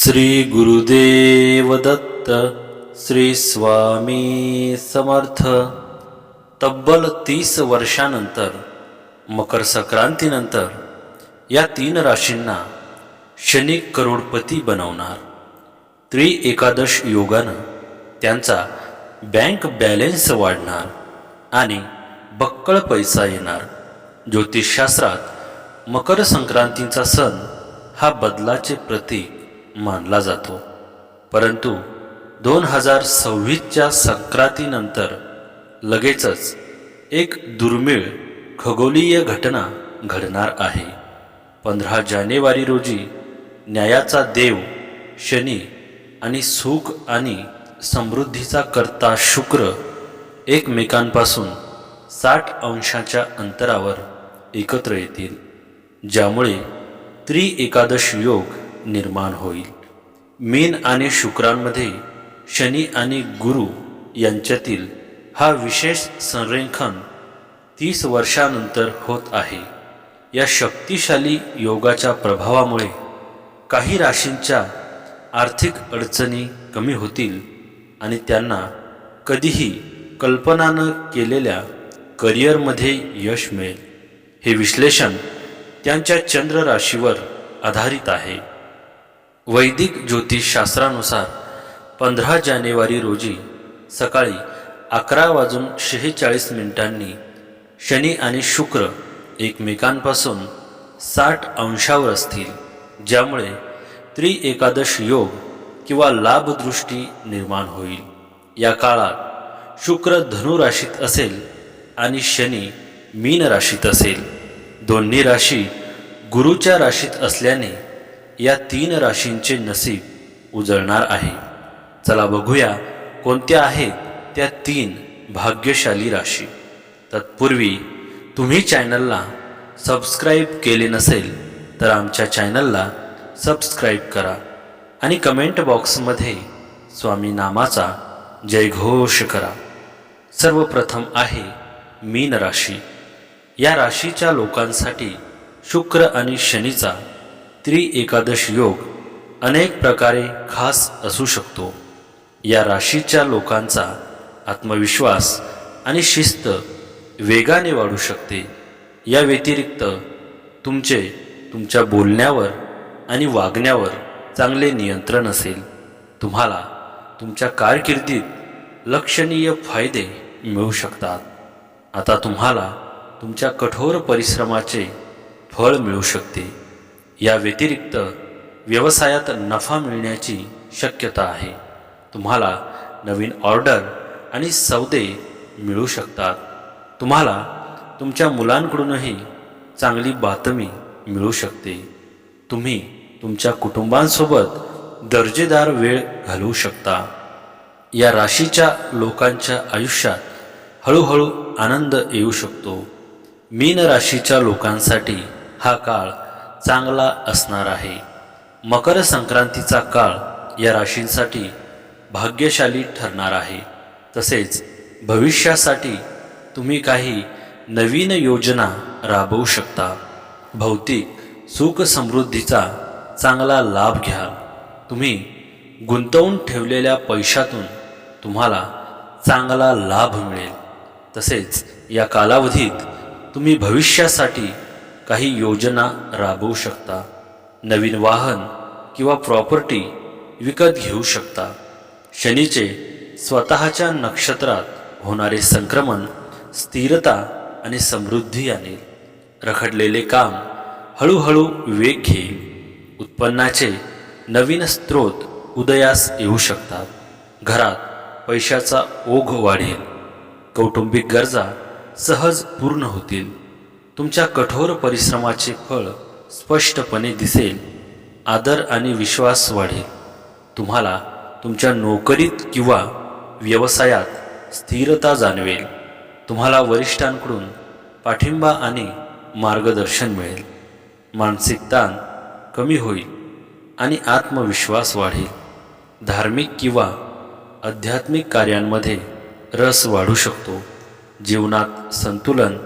श्री गुरुदेव दत्त श्री स्वामी समर्थ। तब्बल 30 वर्षानंतर मकर संक्रांतीनंतर या 3 राशींना शनी करोडपती बनवणार। एकादश योगानं त्यांचा बँक बॅलन्स वाढणार आणि बक्कळ पैसा येणार। ज्योतिषशास्त्रात मकर संक्रांतीचा सण हा बदलाचे प्रतीक मानला जातो, परंतु 2026च्या संक्रांतीनंतर लगेचच एक दुर्मिळ खगोलीय घटना घडणार आहे। 15 जानेवारी रोजी न्यायाचा देव शनी आणि सुख आणि समृद्धीचा कर्ता शुक्र एकमेकांपासून 60 अंशाच्या अंतरावर एकत्र येतील, ज्यामुळे एकादश योग निर्माण होईल। मीन आणि शुक्रांमध्ये शनी आणि गुरु यांच्यातील हा विशेष संरेखन 30 वर्षानंतर होत आहे। या शक्तिशाली योगाच्या प्रभावामुळे काही राशींच्या आर्थिक अडचणी कमी होतील आणि त्यांना कधीही कल्पना न केलेल्या करिअरमध्ये यश मिळेल। हे विश्लेषण त्यांच्या चंद्र राशीवर आधारित आहे। वैदिक ज्योतिषशास्त्रानुसार 15 जानेवारी रोजी सकाळी 11:46 शनी आणि शुक्र एकमेकांपासून 60 अंशावर असतील, ज्यामुळे एकादश योग किंवा लाभदृष्टी निर्माण होईल। या काळात शुक्र धनु राशीत असेल आणि शनी मीन राशीत असेल। दोन्ही राशी गुरुच्या राशीत असल्याने या 3 राशींचे नसीब उजळणार आहे। चला बघूया कोणत्या आहेत त्या 3 भाग्यशाली राशी। तत्पूर्वी तुम्ही चॅनलला सबस्क्राईब केले नसेल तर आमच्या चॅनलला सबस्क्राईब करा आणि कमेंट बॉक्समध्ये स्वामी नामाचा जयघोष करा। सर्वप्रथम आहे मीन राशी। या राशीच्या लोकांसाठी शुक्र आणि शनीचा एकादश योग अनेक प्रकारे खास असू शकतो। या राशीच्या लोकांचा आत्मविश्वास आणि शिस्त वेगाने वाढू शकते। या व्यतिरिक्त तुमच्या बोलण्यावर आणि वागण्यावर चांगले नियंत्रण असेल। तुम्हाला तुमच्या कारकिर्दीत लक्षणीय फायदे मिळू शकतात। आता तुम्हाला तुमच्या कठोर परिश्रमाचे फळ मिळू शकते। या व्यतिरिक्त व्यवसायात नफा मिळण्याची शक्यता आहे। तुम्हाला नवीन ऑर्डर आणि सौदे मिळू शकतात। तुम्हाला तुमच्या मुलांकडूनही चांगली बातमी मिळू शकते। तुम्ही तुमच्या कुटुंबांसोबत दर्जेदार वेळ घालवू शकता। या राशीच्या लोकांच्या आयुष्यात हळूहळू आनंद येऊ शकतो। मीन राशीच्या लोकांसाठी हा काळ चांगला असणार आहे। मकर संक्रांतीचा काळ या राशींसाठी भाग्यशाली ठरणार आहे। तसेच भविष्यासाठी तुम्ही काही नवीन योजना राबवू शकता। भौतिक सुख समृद्धीचा चांगला लाभ घ्याल। तुम्ही गुंतवून ठेवलेल्या पैशातून तुम्हाला चांगला लाभ मिळेल। तसेच या कालावधीत तुम्ही भविष्यासाठी काही योजना राबवू शकता। नवीन वाहन किंवा प्रॉपर्टी विकत घेऊ शकता। शनीचे स्वतःच्या नक्षत्रात होणारे संक्रमण स्थिरता आणि समृद्धी आणेल। रखडलेले काम हळूहळू वेग घेईल। उत्पन्नाचे नवीन स्रोत उदयास येऊ स्तात। घरात पैशाचा ओघ वाढेल। कौटुंबिक गरजा सहज पूर्ण होतील। तुमच्या कठोर परिश्रमाचे फळ स्पष्टपणे दिसेल। आदर आणि विश्वास वाढेल। तुम्हाला तुमच्या नोकरीत किंवा व्यवसायात स्थिरता जाणवेल। तुम्हाला वरिष्ठांकडून पाठिंबा आणि मार्गदर्शन मिळेल। मानसिक ताण कमी होईल आणि आत्मविश्वास वाढेल। धार्मिक किंवा आध्यात्मिक कार्यांमध्ये रस वाढू शकतो। जीवनात संतुलन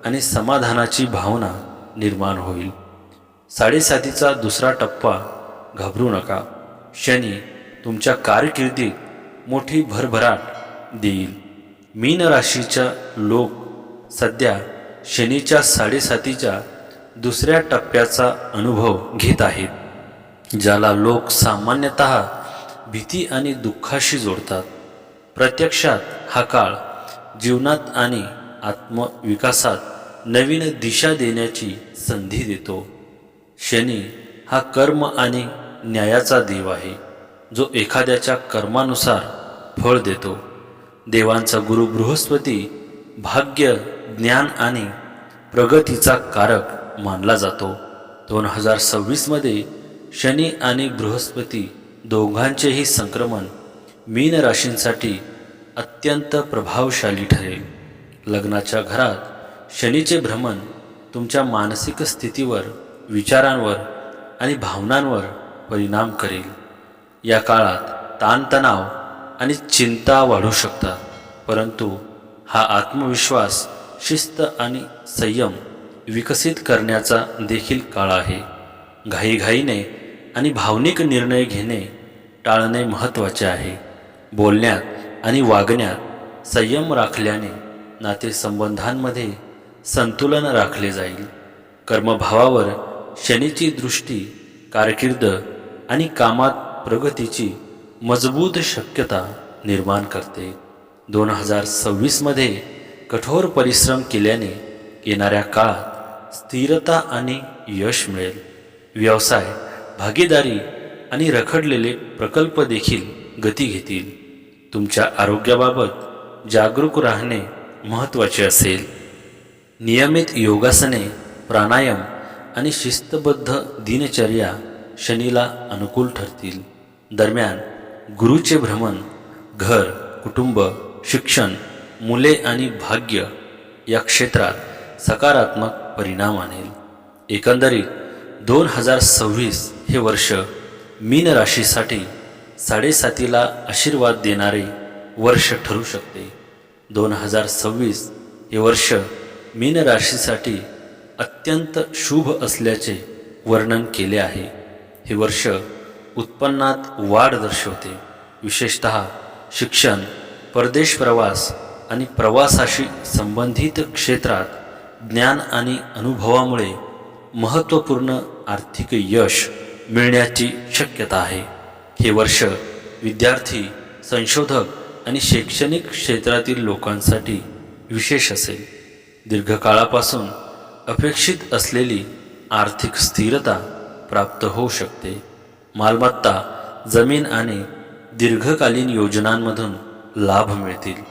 आणि समाधानाची भावना निर्माण होईल। साडेसातीचा दुसरा टप्पा घाबरू नका। शनी तुमच्या कारकिर्दीत मोठी भरभराट देईल. मीन राशीच्या लोक सध्या शनीच्या 7.5च्या दुसऱ्या टप्प्याचा अनुभव घेत आहेत, ज्याला लोक सामान्यतः भीती आणि दुःखाशी जोडतात. प्रत्यक्षात हा काळ जीवनात आणि आत्मविकासात नवीन दिशा देण्याची संधी देतो. शनी हा कर्म आणि न्यायाचा देव आहे, जो एखाद्याच्या कर्मानुसार फळ देतो. देवांचा गुरु बृहस्पती भाग्य, ज्ञान आणि प्रगतीचा कारक मानला जातो. 2026 शनी आणि बृहस्पती दोघांचेही संक्रमण मीन राशींसाठी अत्यंत प्रभावशाली ठरेल. लग्नाच्या घरात शनीचे भ्रमण तुमच्या मानसिक स्थितीवर, विचारांवर आणि भावनांवर परिणाम करेल. या काळात ताणतणाव आणि चिंता वाढू शकतात, परंतु हा आत्मविश्वास, शिस्त आणि संयम विकसित करण्याचा देखील काळ आहे. घाईघाईने आणि भावनिक निर्णय घेणे टाळणे महत्त्वाचे आहे. बोलण्यात आणि वागण्यात संयम राखल्याने नातेसंबंधांमध्ये संतुलन राखले जाईल. कर्मभावावर शनीची दृष्टी कारकीर्द आणि कामात प्रगतीची मजबूत शक्यता निर्माण करते. 2026 कठोर परिश्रम केल्याने येणाऱ्या काळात स्थिरता आणि यश मिळेल. व्यवसाय, भागीदारी आणि रखडलेले प्रकल्प देखील गती घेतील. तुमच्या आरोग्याबाबत जागरूक राहणे महत्त्वाचे असेल. नियमित योगासने, प्राणायाम आणि शिस्तबद्ध दिनचर्या शनीला अनुकूल ठरतील. दरम्यान गुरुचे भ्रमण घर, कुटुंब, शिक्षण, मुले आणि भाग्य या क्षेत्रात सकारात्मक परिणाम आणेल. एकंदरीत 2026 हे वर्ष मीन राशीसाठी 7.5ला आशीर्वाद देणारे वर्ष ठरू शकते. 2026 हे वर्ष मीन राशीसाठी अत्यंत शुभ असल्याचे वर्णन केले आहे. हे वर्ष उत्पन्नात वाढ दर्शवते, विशेषतः शिक्षण, परदेश प्रवास आणि प्रवासाशी संबंधित क्षेत्रात ज्ञान आणि अनुभवामुळे महत्त्वपूर्ण आर्थिक यश मिळण्याची शक्यता आहे. हे वर्ष विद्यार्थी, संशोधक आणि शैक्षणिक क्षेत्रातील लोकांसाठी विशेष असेल. दीर्घकाळापासून अपेक्षित असलेली आर्थिक स्थिरता प्राप्त होऊ शकते. मालमत्ता, जमीन आणि दीर्घकालीन योजनांमधून लाभ मिळतील.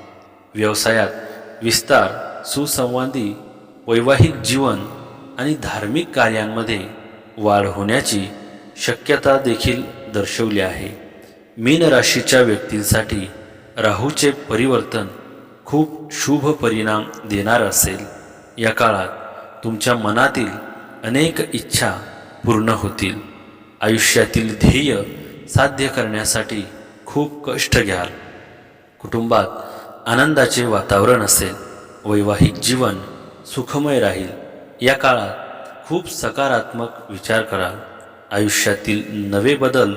व्यवसायात विस्तार, सुसंवादी वैवाहिक जीवन आणि धार्मिक कार्यांमध्ये वाढ होण्याची शक्यता देखील दर्शवली आहे. मीन राशीच्या व्यक्तींसाठी राहूचे परिवर्तन खूप शुभ परिणाम देणार असेल. या काळात तुमच्या मनातील अनेक इच्छा पूर्ण होतील. आयुष्यातील ध्येय साध्य करण्यासाठी खूप कष्ट घ्याल. कुटुंबात आनंदाचे वातावरण असेल. वैवाहिक जीवन सुखमय राहील. या काळात खूप सकारात्मक विचार कराल. आयुष्यातील नवे बदल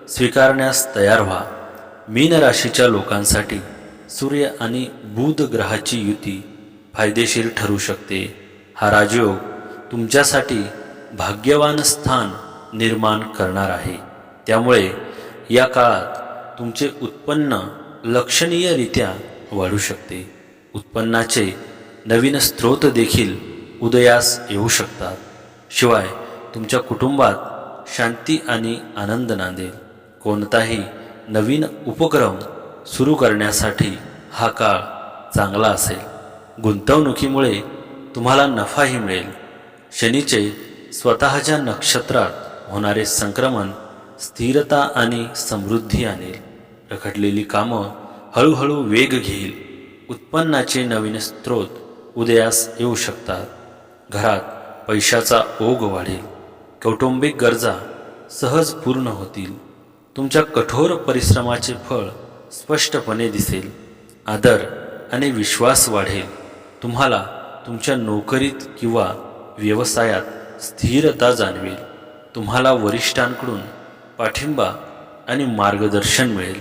स्वीकारण्यास तयार व्हा. मीन राशीच्या लोकांसाठी सूर्य आणि बुध ग्रहाची युती फायदेशीर ठरू शकते. हा राजयोग तुमच्यासाठी भाग्यवान स्थान निर्माण करणार आहे. त्यामुळे या काळात तुमचे उत्पन्न लक्षणीयरित्या वाढू शकते. उत्पन्नाचे नवीन स्रोत देखील उदयास येऊ शकतात. शिवाय तुमच्या कुटुंबात शांती आणि आनंद नांदेल. कोणताही नवीन उपक्रम सुरू करण्यासाठी हा काळ चांगला असेल. गुंतवणुकीमुळे तुम्हाला नफाही मिळेल. शनीचे स्वतःच्या नक्षत्रात होणारे संक्रमण स्थिरता आणि समृद्धी आणेल. रखडलेली कामं हळूहळू वेग घेईल. उत्पन्नाचे नवीन स्रोत उदयास येऊ शकतात. घरात पैशाचा ओघ वाढेल. कौटुंबिक गरजा सहज पूर्ण होतील. तुमच्या कठोर परिश्रमाचे फळ स्पष्टपणे दिसेल. आदर आणि विश्वास वाढेल. तुम्हाला तुमच्या नोकरीत किंवा व्यवसायात स्थिरता जाणवेल. तुम्हाला वरिष्ठांकडून पाठिंबा आणि मार्गदर्शन मिळेल.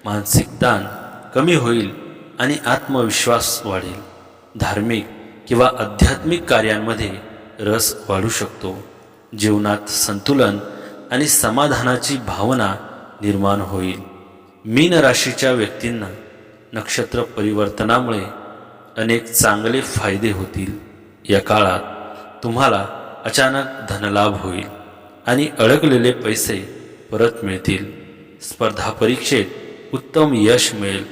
मानसिक ताण कमी होईल आणि आत्मविश्वास वाढेल. धार्मिक किंवा आध्यात्मिक कार्यांमध्ये रस वाढू शकतो. जीवनात संतुलन आणि समाधानाची भावना निर्माण होईल. मीन राशीच्या व्यक्तींना नक्षत्र परिवर्तनामुळे अनेक चांगले फायदे होतील. या काळात तुम्हाला अचानक धनलाभ होईल आणि अडकलेले पैसे परत मिळतील. स्पर्धा परीक्षेत उत्तम यश मिळेल.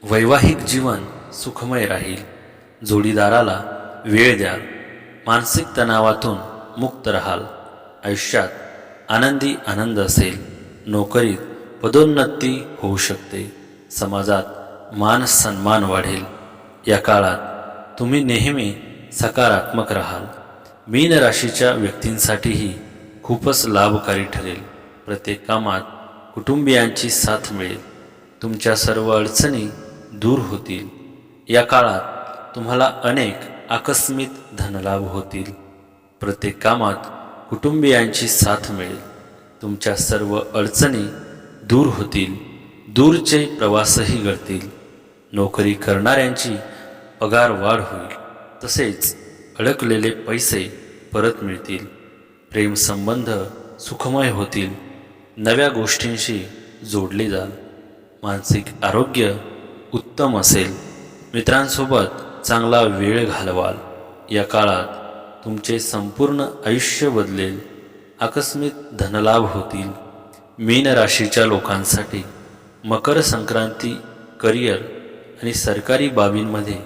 वैवाहिक जीवन सुखमय राहील. जोडीदाराला वेळ द्याल. मानसिक तणावातून मुक्त राहाल. आयुष्यात आनंदी आनंद असेल. नोकरीत पदोन्नती होऊ शकते. समाजात मान सन्मान वाढेल. या काळात तुम्ही नेहमी सकारात्मक राहाल. मीन राशीच्या व्यक्तींसाठीही खूपच लाभकारी ठरेल. प्रत्येक कामात कुटुंबियांची साथ मिळेल. तुमच्या सर्व अडचणी दूर होतील. या काळात तुम्हाला अनेक आकस्मिक धनलाभ होतील. प्रत्येक कामात कुटुंबियांची साथ मिळेल. तुमच्या सर्व अडचणी दूर होतील. दूरचे प्रवासही घडतील. नोकरी करणाऱ्यांची पगार वाढ होईल. तसेच अडकलेले पैसे परत मिळतील. प्रेमसंबंध सुखमय होतील. नव्या गोष्टींशी जोडले जाल. मानसिक आरोग्य उत्तम असेल. मित्रांसोबत चांगला वेळ घालवाल. या काळात तुमचे संपूर्ण आयुष्य बदलेल. आकस्मिक धनलाभ होतील. मीन राशीच्या लोकांसाठी मकर संक्रांती करिअर आणि सरकारी बाबींमध्ये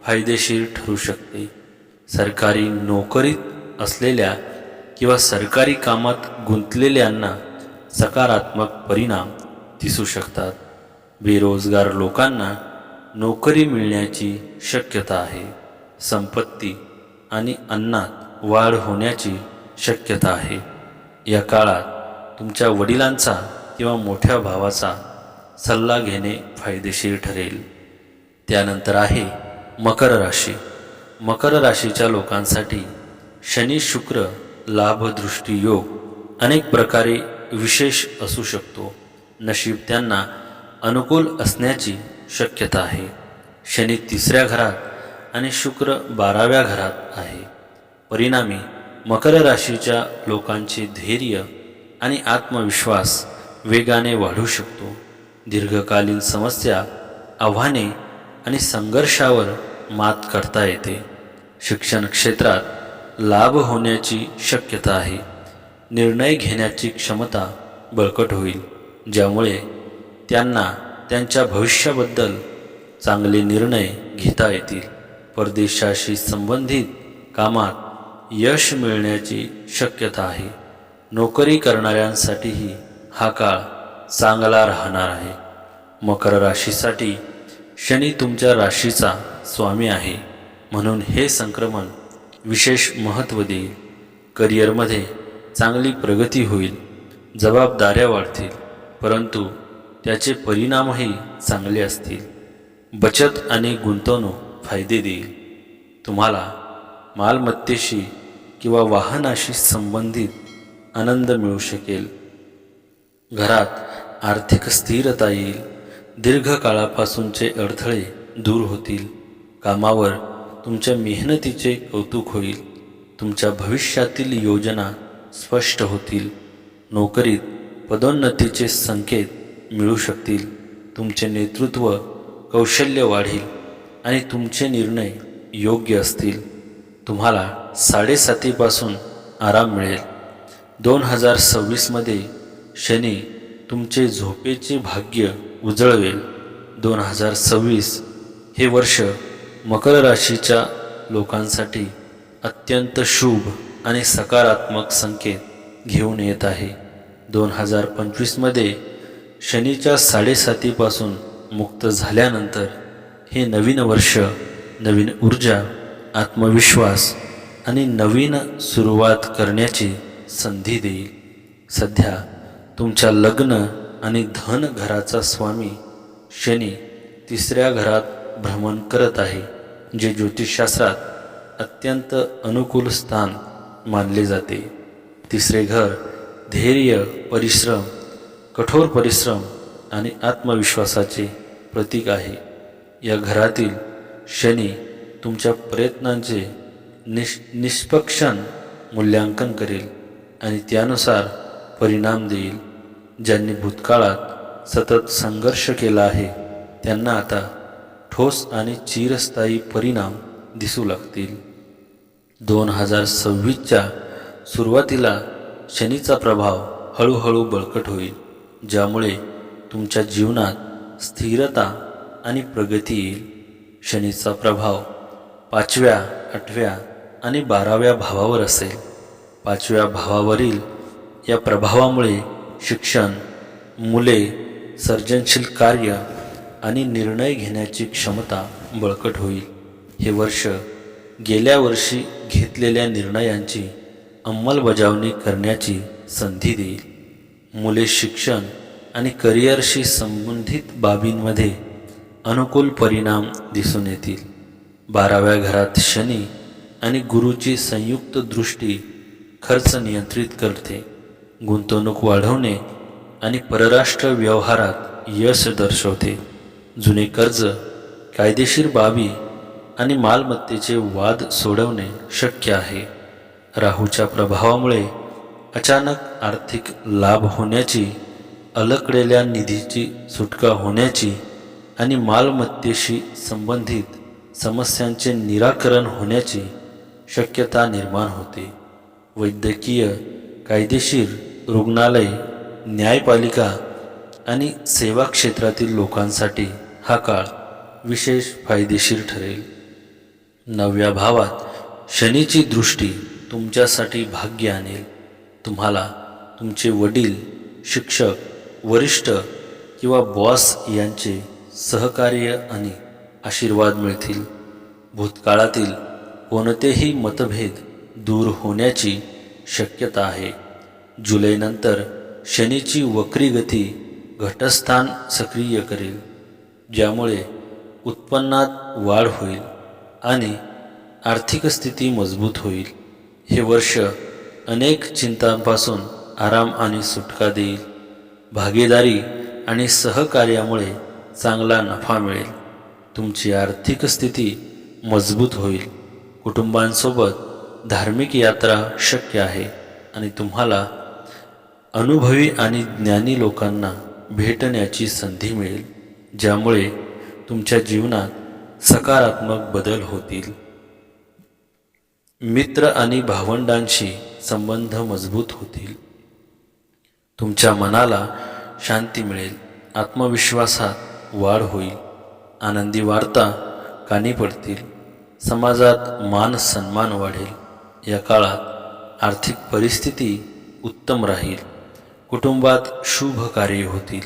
फायदेशीर ठरू शकते. सरकारी नोकरीत असलेल्या किंवा सरकारी कामात गुंतलेल्यांना सकारात्मक परिणाम दिसू शकतात. बेरोजगार लोकांना नोकरी मिळण्याची शक्यता आहे. संपत्ती आणि अन्नात वाढ होण्याची शक्यता आहे. या काळात तुमच्या वडिलांचा किंवा मोठ्या भावाचा सल्ला घेणे फायदेशीर ठरेल. त्यानंतर आहे मकर राशी. मकर राशीच्या लोकांसाठी शनी शुक्र लाभदृष्टी योग अनेक प्रकारे विशेष असू शकतो. नशीब त्यांना अनुकूल असण्याची शक्यता आहे. शनी 3ऱ्या घरात आणि शुक्र 12व्या घरात आहे. परिणामी मकर राशीच्या लोकांचे धैर्य आणि आत्मविश्वास वेगाने वाढू शकतो. दीर्घकालीन समस्या, आव्हाने आणि संघर्षावर मात करता येते. शिक्षण क्षेत्रात लाभ होण्याची शक्यता आहे. निर्णय घेण्याची क्षमता बळकट होईल, ज्यामुळे त्यांना त्यांच्या भविष्याबद्दल चांगले निर्णय घेता येतील. परदेशाशी संबंधित कामात यश मिळण्याची शक्यता आहे. नोकरी करणाऱ्यांसाठीही हा काळ चांगला राहणार आहे. मकर राशीसाठी शनी तुमच्या राशीचा स्वामी आहे, म्हणून हे संक्रमण विशेष महत्त्व देईल. करिअरमध्ये चांगली प्रगती होईल. जबाबदाऱ्या वाढतील, परंतु त्याचे परिणामही चांगले असतील. बचत आणि गुंतवणूक फायदे देईल. तुम्हाला मालमत्तेशी किंवा वाहनाशी संबंधित आनंद मिळू शकेल. घरात आर्थिक स्थिरता येईल. दीर्घकाळापासूनचे अडथळे दूर होतील. कामावर तुमच्या मेहनतीचे कौतुक होईल. तुमच्या भविष्यातील योजना स्पष्ट होतील. नोकरीत पदोन्नतीचे संकेत मिळू शकतील. तुमचे नेतृत्व कौशल्य वाढेल आणि तुमचे निर्णय योग्य असतील. तुम्हाला 7:30पासून आराम मिळेल. 2026मध्ये शनी तुमचे झोपेचे भाग्य उजळवेल. 2026 हे वर्ष मकर राशीच्या लोकांसाठी अत्यंत शुभ आणि सकारात्मक संकेत घेऊन येत आहे. 2025मध्ये शनीच्या 7:30पासून मुक्त झाल्यानंतर हे नवीन वर्ष नवीन ऊर्जा, आत्मविश्वास आणि नवीन सुरुवात करण्याची संधी देईल. सध्या तुमच्या लग्न आणि धन घराचा स्वामी शनी 3ऱ्या घरात भ्रमण करत आहे, जे ज्योतिषशास्त्रात अत्यंत अनुकूल स्थान मानले जाते. 3रे घर धैर्य, परिश्रम कठोर परिश्रम आणि आत्मविश्वासाचे प्रतीक आहे. या घरातील शनी तुमच्या प्रयत्नांचे निष्पक्षान मूल्यांकन करेल आणि त्यानुसार परिणाम देईल. ज्यांनी भूतकाळात सतत संघर्ष केला आहे त्यांना आता ठोस आणि चिरस्थायी परिणाम दिसू लागतील. 2026च्या सुरुवातीला शनीचा प्रभाव हळूहळू बळकट होईल, ज्यामुळे तुमच्या जीवनात स्थिरता आणि प्रगती येईल. शनीचा प्रभाव 5व्या, 8व्या आणि 12व्या भावावर असेल. 5व्या भावावरील या प्रभावामुळे शिक्षण, मुले, सर्जनशील कार्य आणि निर्णय घेण्याची क्षमता बळकट होईल. हे वर्ष गेल्या वर्षी घेतलेल्या निर्णयांची अंमलबजावणी करण्याची संधी देईल. मुले शिक्षण आणि करिअरशी संबंधित बाबींमध्ये अनुकूल परिणाम दिसून येतील. 12व्या घरात शनी आणि गुरुची संयुक्त दृष्टी खर्च नियंत्रित करते. गुंतवणूक वाढवणे आणि परराष्ट्र व्यवहारात यश दर्शवते. जुने कर्ज, कायदेशीर बाबी आणि मालमत्तेचे वाद सोडवणे शक्य आहे. राहूच्या प्रभावामुळे अचानक आर्थिक लाभ होण्याची, अलकलेल्या निधीची सुटका होण्याची आणि मालमत्तेशी संबंधित समस्यांचे निराकरण होण्याची शक्यता निर्माण होते. वैद्यकीय, कायदेशीर, रुग्णालय, न्यायपालिका आणि सेवा क्षेत्रातील लोकांसाठी हा काळ विशेष फायदेशीर ठरेल. 9व्या भावात शनीची दृष्टी तुमच्यासाठी भाग्य आणेल. तुम्हाला तुमचे वडील, शिक्षक, वरिष्ठ किंवा बॉस यांचे सहकार्य आणि आशीर्वाद मिळतील. भूतकाळातील कोणतेही मतभेद दूर होण्याची शक्यता आहे. जुलैनंतर शनीची वक्री गती घटस्थान सक्रिय करेल, ज्यामुळे उत्पन्नात वाढ होईल आणि आर्थिक स्थिती मजबूत होईल. हे वर्ष अनेक चिंतांपासून आराम आणि सुटका देईल. भागीदारी आणि सहकार्यामुळे चांगला नफा मिळेल. तुमची आर्थिक स्थिती मजबूत होईल. कुटुंबांसोबत धार्मिक यात्रा शक्य आहे आणि तुम्हाला अनुभवी आणि ज्ञानी लोकांना भेटण्याची संधी मिळेल, ज्यामुळे तुमच्या जीवनात सकारात्मक बदल होतील. मित्र आणि भावंडांशी संबंध मजबूत होतील. तुमच्या मनाला शांती मिळेल. आत्मविश्वासात वाढ होईल. आनंदी वार्ता कानी पडतील. समाजात मान सन्मान वाढेल. या काळात आर्थिक परिस्थिती उत्तम राहील. कुटुंबात शुभ कार्य होतील.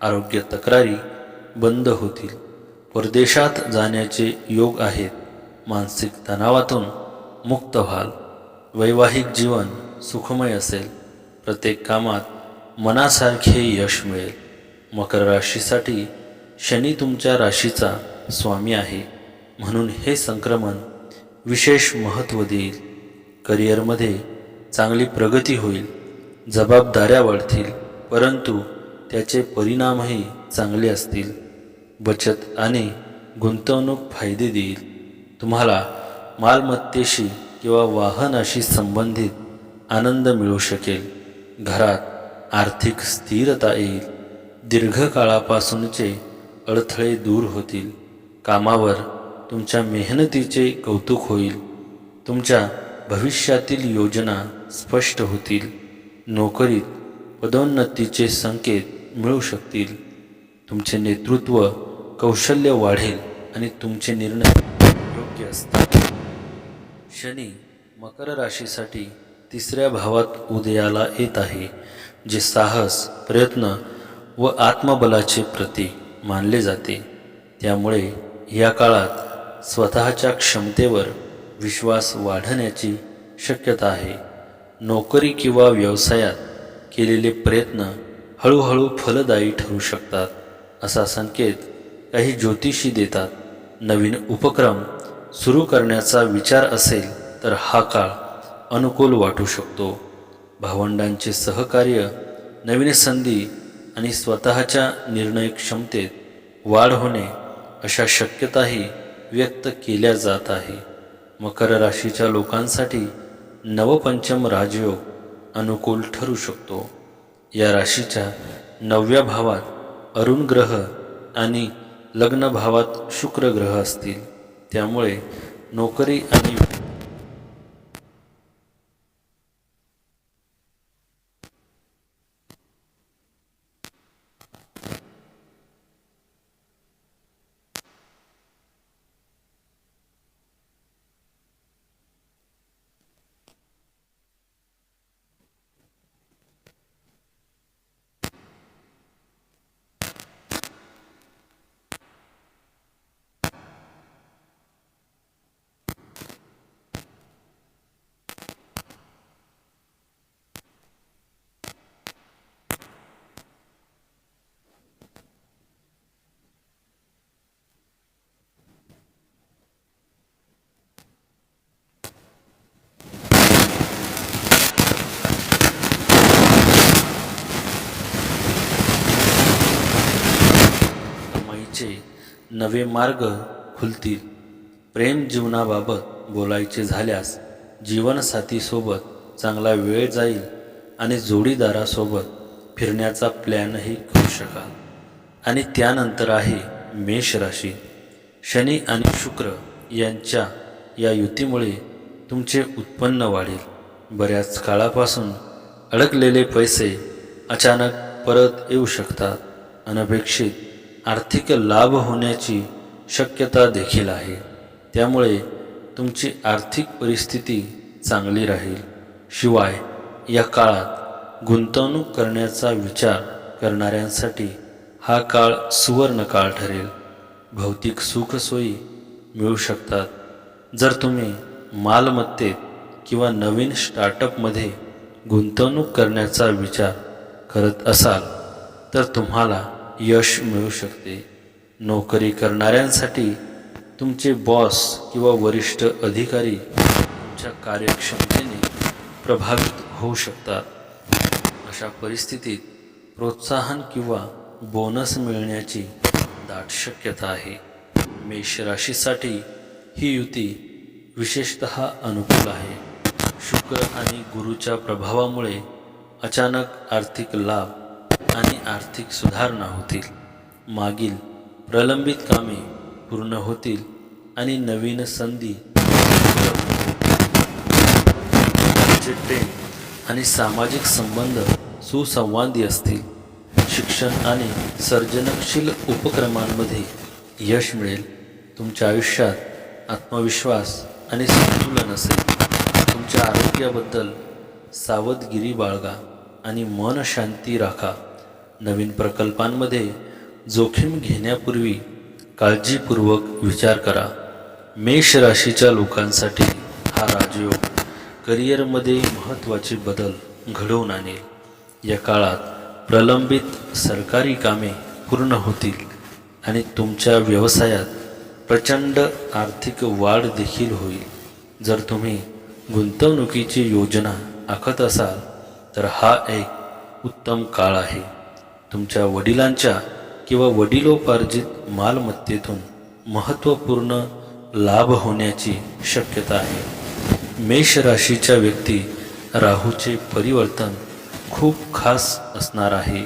आरोग्य तक्रारी बंद होतील. परदेशात जाण्याचे योग आहेत. मानसिक तणावातून मुक्त व्हाल. वैवाहिक जीवन सुखमय असेल. प्रत्येक कामात मनासारखे यश मिळेल. मकर राशीसाठी शनी तुमच्या राशीचा स्वामी आहे, म्हणून हे संक्रमण विशेष महत्त्व देईल. करिअरमध्ये चांगली प्रगती होईल. जबाबदाऱ्या वाढतील, परंतु त्याचे परिणामही चांगले असतील. बचत आणि गुंतवणूक फायदे देईल. तुम्हाला मालमत्तेशी किंवा वाहनाशी संबंधित आनंद मिळू शकेल. घरात आर्थिक स्थिरता येईल. दीर्घकाळापासूनचे अडथळे दूर होतील. कामावर तुमच्या मेहनतीचे कौतुक होईल. तुमच्या भविष्यातील योजना स्पष्ट होतील. नोकरीत पदोन्नतीचे संकेत मिळू शकतील. तुमचे नेतृत्व कौशल्य वाढेल आणि तुमचे निर्णय योग्य असतात. शनी मकर राशीसाठी 3ऱ्या भावात उदयाला येत आहे, जे साहस, प्रयत्न व आत्मबलाचे प्रतीक मानले जाते. त्यामुळे या काळात स्वतःच्या क्षमतेवर विश्वास वाढण्याची शक्यता आहे. नोकरी किंवा व्यवसायात केलेले प्रयत्न हळूहळू फलदायी ठरू शकतात, असा संकेत काही ज्योतिषी देतात. नवीन उपक्रम सुरू करण्याचा विचार असेल तर हा काळ अनुकूल वाटू शकतो. भावंडांचे सहकार्य, नवीन संधी आणि स्वतःच्या निर्णय क्षमतेत वाढ होणे अशा शक्यताही व्यक्त केल्या जात आहे. मकर राशीच्या लोकांसाठी नवपंचम राजयोग अनुकूल ठरू शकतो. या राशीच्या 9व्या भावात अरुण ग्रह आणि लग्न भावात शुक्र ग्रह असतील. त्यामुळे नोकरी आणि कमाईचे नवे मार्ग खुलतील. प्रेम जीवनाबाबत बोलायचे झाल्यास जीवनसाथीसोबत चांगला वेळ जाईल आणि जोडीदारासोबत फिरण्याचा प्लॅनही करू शकाल. आणि त्यानंतर आहे मेष राशी. शनी आणि शुक्र यांच्या या युतीमुळे तुमचे उत्पन्न वाढेल. बऱ्याच काळापासून अडकलेले पैसे अचानक परत येऊ शकतात. अनपेक्षित आर्थिक लाभ होण्याची शक्यता देखील आहे. त्यामुळे तुमची आर्थिक परिस्थिती चांगली राहील. शिवाय या काळात गुंतवणूक करण्याचा विचार करणाऱ्यांसाठी हा काळ सुवर्ण काळ ठरेल. भौतिक सुखसोयी मिळू शकतात. जर तुम्ही मालमत्तेत किंवा नवीन स्टार्टअपमध्ये गुंतवणूक करण्याचा विचार करत असाल तर तुम्हाला यश मिळू शकते. नोकरी करणाऱ्यांसाठी तुमचे बॉस किंवा वरिष्ठ अधिकारी तुमच्या कार्यक्षमतेने प्रभावित होऊ शकतात. अशा परिस्थितीत प्रोत्साहन किंवा बोनस मिळण्याची दाट शक्यता आहे. मेष राशीसाठी ही युती विशेषतः अनुकूल आहे. शुक्र आणि गुरूच्या प्रभावामुळे अचानक आर्थिक लाभ आणि आर्थिक सुधारणा होतील. मागील प्रलंबित कामे पूर्ण होतील आणि नवीन संधी प्रेम आणि सामाजिक संबंध सुसंवादी असतील. शिक्षण आणि सर्जनशील उपक्रमांमध्ये यश मिळेल. तुमच्या आयुष्यात आत्मविश्वास आणि संतुलन असेल. तुमच्या आरोग्याबद्दल सावधगिरी बाळगा आणि मन शांती राखा. नवीन प्रकल्पांमध्ये जोखीम घेण्यापूर्वी काळजीपूर्वक विचार करा. मेष राशीच्या लोकांसाठी हा राजयोग करिअरमध्ये महत्त्वाचे बदल घडवून आणेल. या काळात प्रलंबित सरकारी कामे पूर्ण होतील आणि तुमच्या व्यवसायात प्रचंड आर्थिक वाढ देखील होईल. जर तुम्ही गुंतवणुकीची योजना आखत असाल तर हा एक उत्तम काळ आहे. तुमच्या वडिलांच्या किंवा वडिलोपार्जित मालमत्तेतून महत्त्वपूर्ण लाभ होण्याची शक्यता आहे. मेष राशीच्या व्यक्ती राहूचे परिवर्तन खूप खास असणार आहे.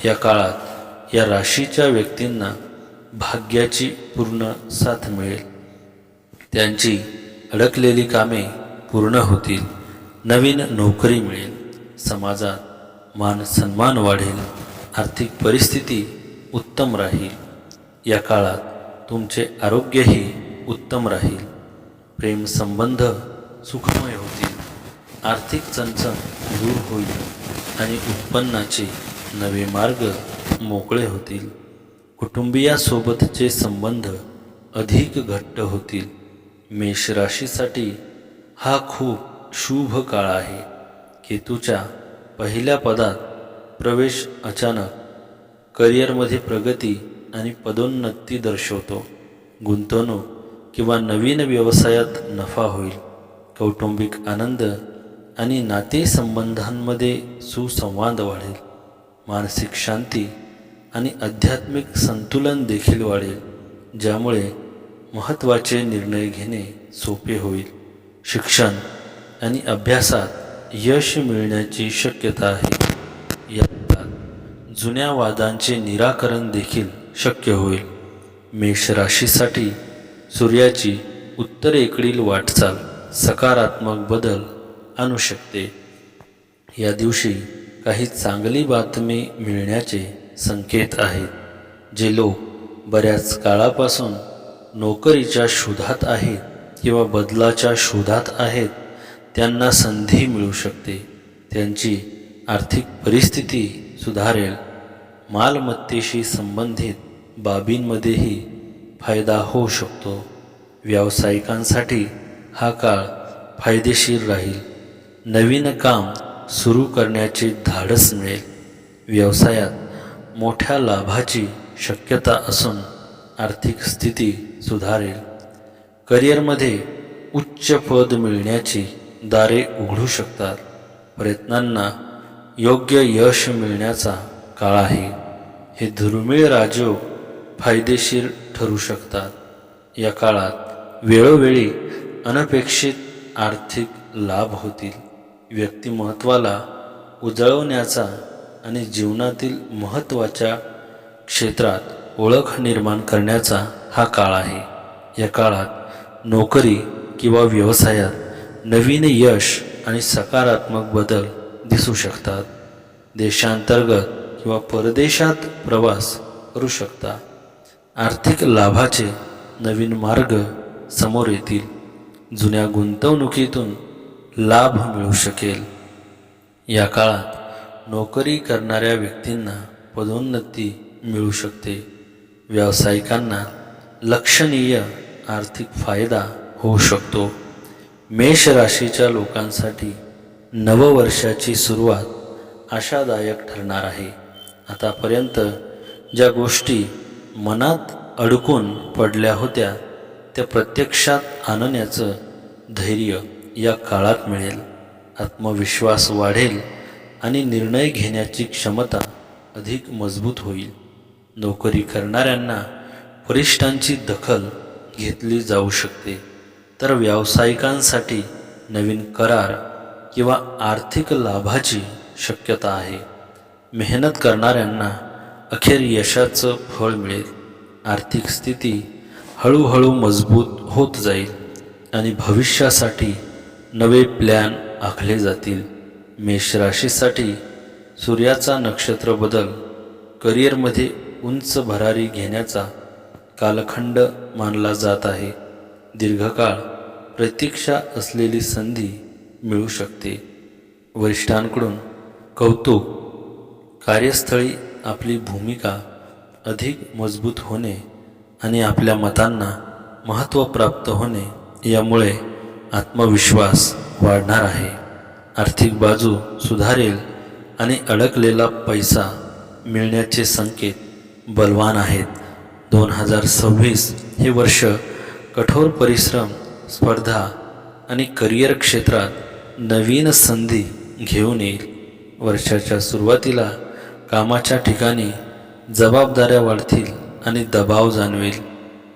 या काळात या राशीच्या व्यक्तींना भाग्याची पूर्ण साथ मिळेल. त्यांची अडकलेली कामे पूर्ण होतील. नवीन नोकरी मिळेल. समाजात मान सन्मान वाढेल. आर्थिक परिस्थिती उत्तम राहील. या काळात तुमचे आरोग्यही उत्तम राहील. प्रेमसंबंध सुखमय होतील. आर्थिक चणचण दूर होईल आणि उत्पन्नाचे नवे मार्ग मोकळे होतील. कुटुंबियासोबतचे संबंध अधिक घट्ट होतील. मेष राशीसाठी हा खूप शुभ काळ आहे. केतूच्या पहिल्या पदात प्रवेश अचानक करिअरमध्ये प्रगती आणि पदोन्नती दर्शवतो. गुंतवणूक किंवा नवीन व्यवसायात नफा होईल. कौटुंबिक आनंद आणि नातेसंबंधांमध्ये सुसंवाद वाढेल. मानसिक शांती आणि आध्यात्मिक संतुलन देखील वाढेल, ज्यामुळे महत्त्वाचे निर्णय घेणे सोपे होईल. शिक्षण आणि अभ्यासात यश मिळण्याची शक्यता आहे. या काळात जुन्या वादांचे निराकरण देखील शक्य होईल. मेष राशीसाठी सूर्याची उत्तरेकडील वाटचाल सकारात्मक बदल आणू शकते. या दिवशी काही चांगली बातमी मिळण्याचे संकेत आहेत. जे लोक बऱ्याच काळापासून नोकरीच्या शोधात आहेत किंवा बदलाच्या शोधात आहेत, त्यांना संधी मिळू शकते. त्यांची आर्थिक परिस्थिती सुधारेल. मालमत्तेशी संबंधित बाबींमध्येही फायदा होऊ शकतो. व्यावसायिकांसाठी हा काळ फायदेशीर राहील. नवीन काम सुरू करण्याचे धाडस मिळेल. व्यवसायात मोठ्या लाभाची शक्यता असून आर्थिक स्थिती सुधारेल. करिअरमध्ये उच्च पद मिळण्याची दारे उघडू शकतात. प्रयत्नांना योग्य यश मिळण्याचा काळ आहे. हे दुर्मिळ राजयोग फायदेशीर ठरू शकतात. या काळात वेळोवेळी अनपेक्षित आर्थिक लाभ होतील. व्यक्तिमत्त्वाला उजळवण्याचा आणि जीवनातील महत्त्वाच्या क्षेत्रात ओळख निर्माण करण्याचा हा काळ आहे. या काळात नोकरी किंवा व्यवसायात नवीन यश आणि सकारात्मक बदल दिसू शकतात. देशांतर्गत किंवा परदेशात प्रवास करू शकता. आर्थिक लाभाचे नवीन मार्ग समोर येतील. जुन्या गुंतवणुकीतून लाभ मिळू शकेल. या काळात नोकरी करणाऱ्या व्यक्तींना पदोन्नती मिळू शकते. व्यावसायिकांना लक्षणीय आर्थिक फायदा होऊ शकतो. मेष राशीच्या लोकांसाठी नववर्षाची सुरुवात आशादायक ठरणार आहे. आतापर्यंत ज्या गोष्टी मनात अडकून पडल्या होत्या त्या प्रत्यक्षात आणण्याचं धैर्य या काळात मिळेल. आत्मविश्वास वाढेल आणि निर्णय घेण्याची क्षमता अधिक मजबूत होईल. नोकरी करणाऱ्यांना वरिष्ठांची दखल घेतली जाऊ शकते, तर व्यावसायिकांसाठी नवीन करार किंवा आर्थिक लाभाची शक्यता आहे. मेहनत करणाऱ्यांना अखेर यशाचं फळ मिळेल. आर्थिक स्थिती हळूहळू मजबूत होत जाईल आणि भविष्यासाठी नवे प्लॅन आखले जातील. मेष राशीसाठी सूर्याचा नक्षत्र बदल करिअरमध्ये उंच भरारी घेण्याचा कालखंड मानला जात आहे. दीर्घकाळ प्रतीक्षा असलेली संधी मिळू शकते. वरिष्ठांकडून कौतुक, कार्यस्थळी आपली भूमिका अधिक मजबूत होणे आणि आपल्या मतांना महत्त्व प्राप्त होणे यामुळे आत्मविश्वास वाढणार आहे. आर्थिक बाजू सुधारेल आणि अडकलेला पैसा मिळण्याचे संकेत बलवान आहेत. 2026 हे वर्ष कठोर परिश्रम, स्पर्धा आणि करिअर क्षेत्रात नवीन संधी घेऊन येईल. वर्षाच्या सुरुवातीला कामाच्या ठिकाणी जबाबदाऱ्या वाढतील आणि दबाव जाणवेल.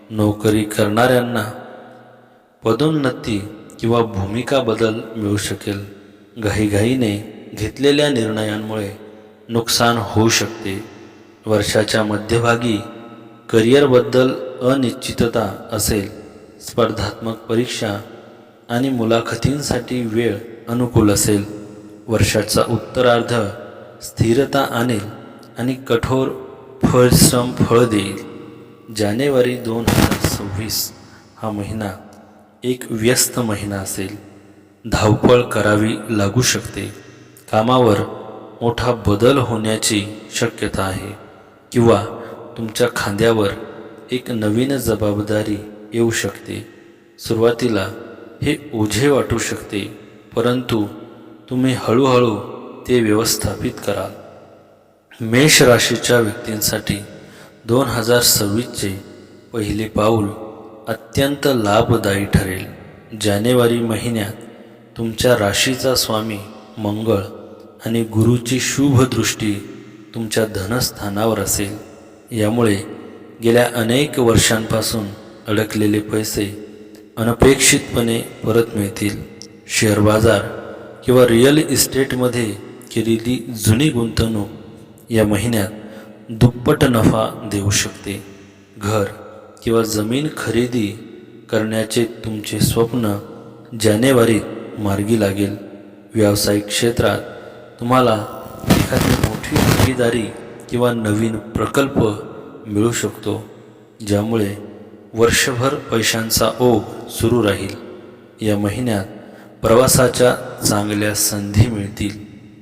नोकरी करणाऱ्यांना पदोन्नती किंवा भूमिका बदल मिळू शकेल. घाईघाईने घेतलेल्या निर्णयांमुळे नुकसान होऊ शकते. वर्षाच्या मध्यभागी करिअरबद्दल अनिश्चितता असेल. स्पर्धात्मक परीक्षा आणि मुलाखतींसाठी वेळ अनुकूल असेल. वर्षाचा उत्तरार्ध स्थिरता आणेल आणि कठोर परिश्रम फळ देईल. जानेवारी 2026 हा महिना एक व्यस्त महिना असेल. धावपळ करावी लागू शकते. कामावर मोठा बदल होण्याची शक्यता आहे किंवा तुमच्या खांद्यावर एक नवीन जबाबदारी येऊ शकते. सुरुवातीला हे ओझे वाटू शकते, परंतु तुम्ही हळूहळू ते व्यवस्थापित कराल. मेष राशीच्या व्यक्तींसाठी 2026चे पहिले पाऊल अत्यंत लाभदायी ठरेल. जानेवारी महिन्यात तुमच्या राशीचा स्वामी मंगळ आणि गुरुची शुभ दृष्टी तुमच्या धनस्थानावर असेल. यामुळे गेल्या अनेक वर्षांपासून अडकलेले पैसे अनपेक्षितपणे परत मिळतील. शेअर बाजार किंवा रिअल इस्टेटमध्ये केलेली जुनी गुंतवणूक या महिन्यात दुप्पट नफा देऊ शकते. घर किंवा जमीन खरेदी करण्याचे तुमचे स्वप्न जानेवारीत मार्गी लागेल. व्यावसायिक क्षेत्रात तुम्हाला एखादी मोठी भागीदारी किंवा नवीन प्रकल्प मिळू शकतो, ज्यामुळे वर्षभर पैशांचा ओघ सुरू राहील. या महिन्यात प्रवासाच्या चांगल्या संधी मिळतील,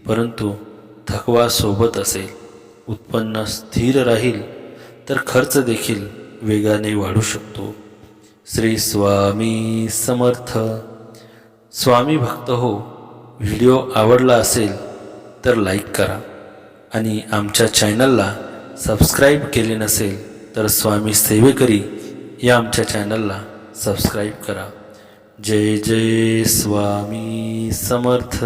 परंतु थकवा सोबत असेल. उत्पन्न स्थिर राहील तर खर्च देखील वेगाने वाढू शकतो. श्री स्वामी समर्थ. स्वामी भक्त हो, व्हिडिओ आवडला असेल तर लाईक करा आणि आमच्या चॅनलला सबस्क्राईब केले नसेल तर स्वामी सेवेकरी या आमच्या चॅनलला सबस्क्राईब करा. जय जय स्वामी समर्थ.